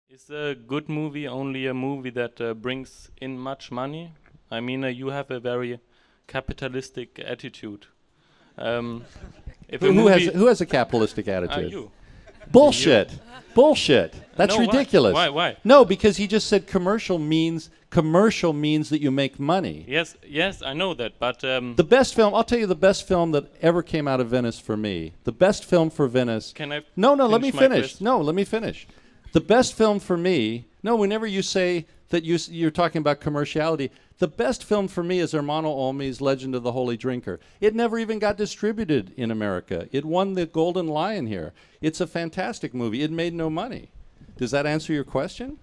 Is a good movie only a movie that brings in much money? I mean, you have a very capitalistic attitude. Um, if a Who has movie, who has a capitalistic attitude? you, you, Bullshit. Bullshit. That's no, why, ridiculous. why? No, because he just said commercial means that you make money. Yes, yes, I know that, but The best film, I'll tell you the best film that ever came out of Venice for me. The best film for Venice. can I? No, let me my finish. question? No, let me finish. The best film for me. No, whenever you say that you're talking about commerciality, the best film for me is Ermanno Olmi's Legend of the Holy Drinker. It never even got distributed in America. It won the Golden Lion here. It's a fantastic movie. It made no money. Does that answer your question?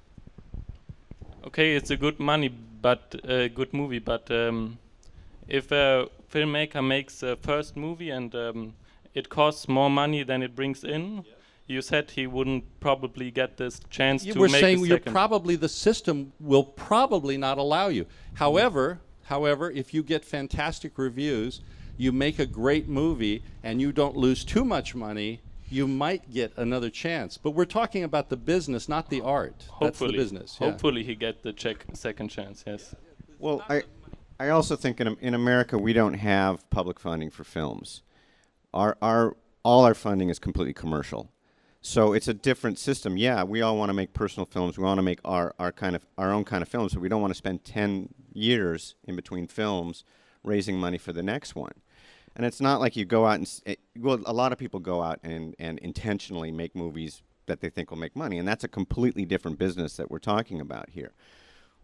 Okay, it's a good money, but good movie. But if a filmmaker makes a first movie and it costs more money than it brings in, you said he wouldn't probably get this chance to We're make saying a you're second. probably the system will probably not allow you. However, if you get fantastic reviews, you make a great movie, and you don't lose too much money, you might get another chance. But we're talking about the business, not the art. That's the Hopefully, business. Yeah. hopefully he get the second chance. Yes. Well, I also think in America we don't have public funding for films. All our funding is completely commercial. So it's a different system. Yeah, we all want to make personal films. We want to make our own kind of films, but we don't want to spend 10 years in between films raising money for the next one. And it's not like you go out and a lot of people go out and intentionally make movies that they think will make money, and that's a completely different business that we're talking about here.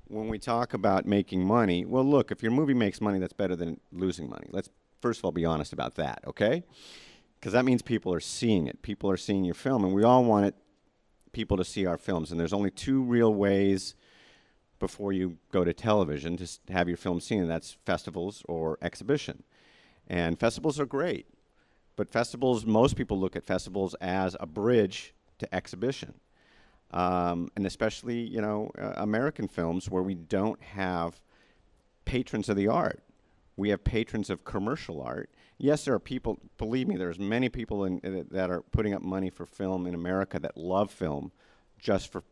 When we talk about making money, well, look, if your movie makes money, that's better than losing money. Let's first of all be honest about that, okay? Because that means people are seeing it. People are seeing your film, and we all want people to see our films. And there's only two real ways before you go to television to have your film seen, and that's festivals or exhibition. And festivals are great, but most people look at festivals as a bridge to exhibition. And especially, American films where we don't have patrons of the art. We have patrons of commercial art. Yes, there are people, believe me, there's many people that are putting up money for film in America that love film just for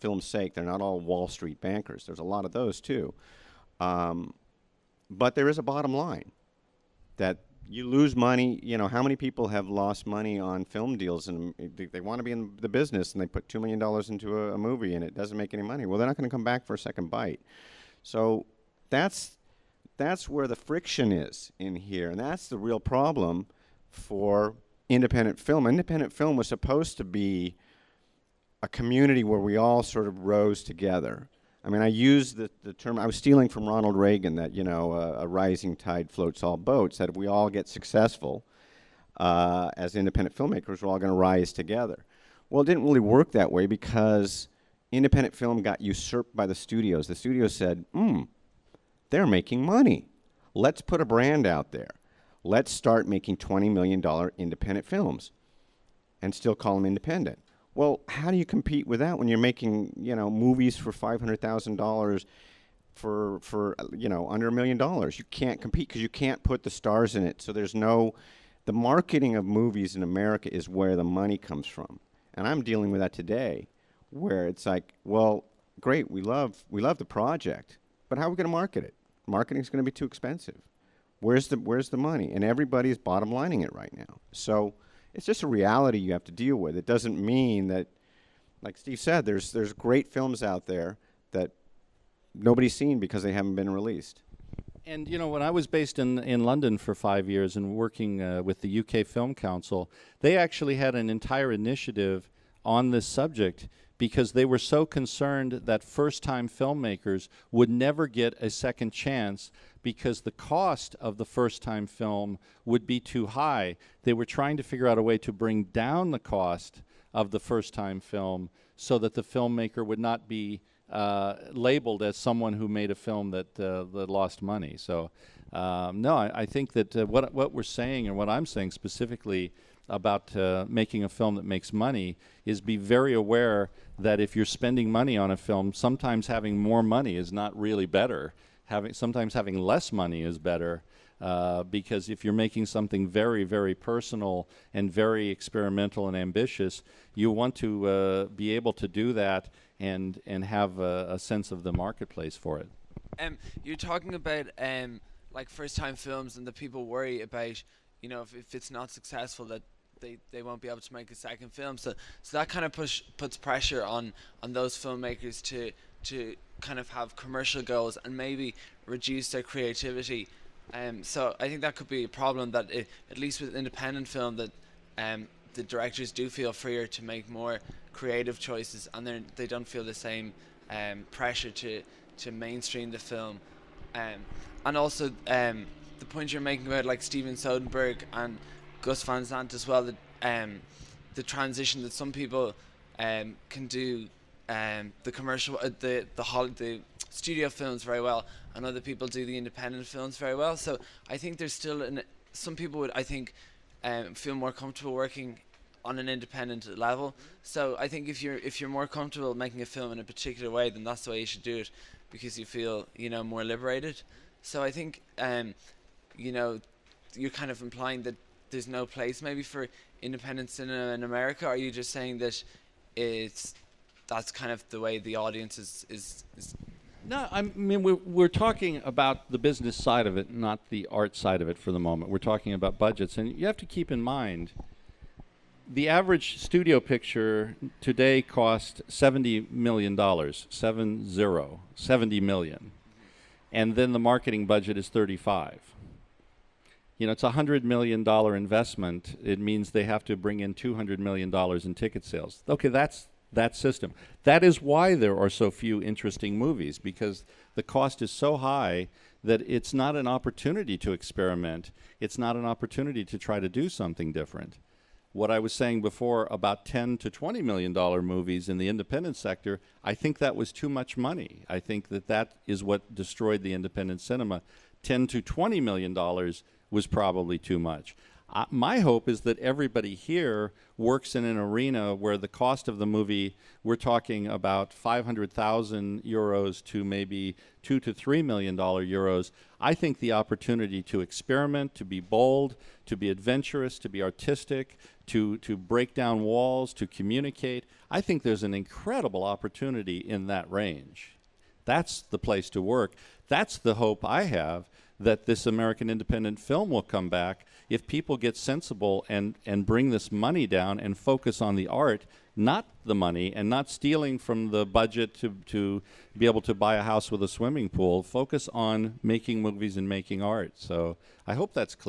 film's sake. They're not all Wall Street bankers. There's a lot of those too. But there is a bottom line that you lose money. How many people have lost money on film deals and they want to be in the business and they put $2 million into a movie and it doesn't make any money? Well, they're not going to come back for a second bite. So that's where the friction is in here, and that's the real problem for independent film. Independent film was supposed to be a community where we all sort of rose together. I mean, I used the term, I was stealing from Ronald Reagan that, a rising tide floats all boats, that if we all get successful as independent filmmakers, we're all going to rise together. Well, it didn't really work that way because independent film got usurped by the studios. The studios said, they're making money. Let's put a brand out there. Let's start making $20 million independent films and still call them independent. Well, how do you compete with that when you're making, movies for $500,000 for under $1 million? You can't compete because you can't put the stars in it. So the marketing of movies in America is where the money comes from. And I'm dealing with that today, where it's like, well, great, we love the project, but how are we going to market it? Marketing is going to be too expensive. Where's the money? And everybody's bottom lining it right now. So it's just a reality you have to deal with. It doesn't mean that, like Steve said, there's great films out there that nobody's seen because they haven't been released. And when I was based in London for 5 years and working with the UK Film Council, they actually had an entire initiative on this subject because they were so concerned that first-time filmmakers would never get a second chance because the cost of the first-time film would be too high. They were trying to figure out a way to bring down the cost of the first-time film so that the filmmaker would not be labeled as someone who made a film that lost money. So, no, I think that what we're saying and what I'm saying specifically about making a film that makes money is be very aware that if you're spending money on a film, sometimes having more money is not really better. Sometimes having less money is better. Because if you're making something very, very personal and very experimental and ambitious, you want to be able to do that and have a sense of the marketplace for it. You're talking about like first-time films, and the people worry about, you know, if it's not successful, that they won't be able to make a second film. So that kind of puts pressure on those filmmakers to kind of have commercial goals and maybe reduce their creativity. So I think that could be a problem, that at least with independent film, that the directors do feel freer to make more creative choices, and they don't feel the same pressure to mainstream the film. And also the point you're making about like Steven Soderbergh and Gus Van Sant as well, that the transition that some people can do the commercial, the studio films very well, and other people do the independent films very well. So I think there's still some people would, I think, feel more comfortable working on an independent level. So I think if you're more comfortable making a film in a particular way, then that's the way you should do it, because you feel, you know, more liberated. So I think you know, you're kind of implying that there's no place maybe for independent cinema in America. Are you just saying that that's kind of the way the audience is? No, I mean, we're talking about the business side of it, not the art side of it for the moment. We're talking about budgets, and you have to keep in mind the average studio picture today costs $70 million, 70 million, and then the marketing budget is 35. You know, it's a $100 million investment. It means they have to bring in $200 million in ticket sales. Okay, that's that system. That is why there are so few interesting movies, because the cost is so high that it's not an opportunity to experiment. It's not an opportunity to try to do something different. What I was saying before about $10 to $20 million movies in the independent sector, I think that was too much money. I think that is what destroyed the independent cinema. $10 to $20 million was probably too much. My hope is that everybody here works in an arena where the cost of the movie, we're talking about 500,000 euros to maybe 2 to 3 million euros. I think the opportunity to experiment, to be bold, to be adventurous, to be artistic, to break down walls, to communicate, I think there's an incredible opportunity in that range. That's the place to work. That's the hope I have, that this American independent film will come back if people get sensible and bring this money down and focus on the art, not the money, and not stealing from the budget to be able to buy a house with a swimming pool. Focus on making movies and making art. So I hope that's clear.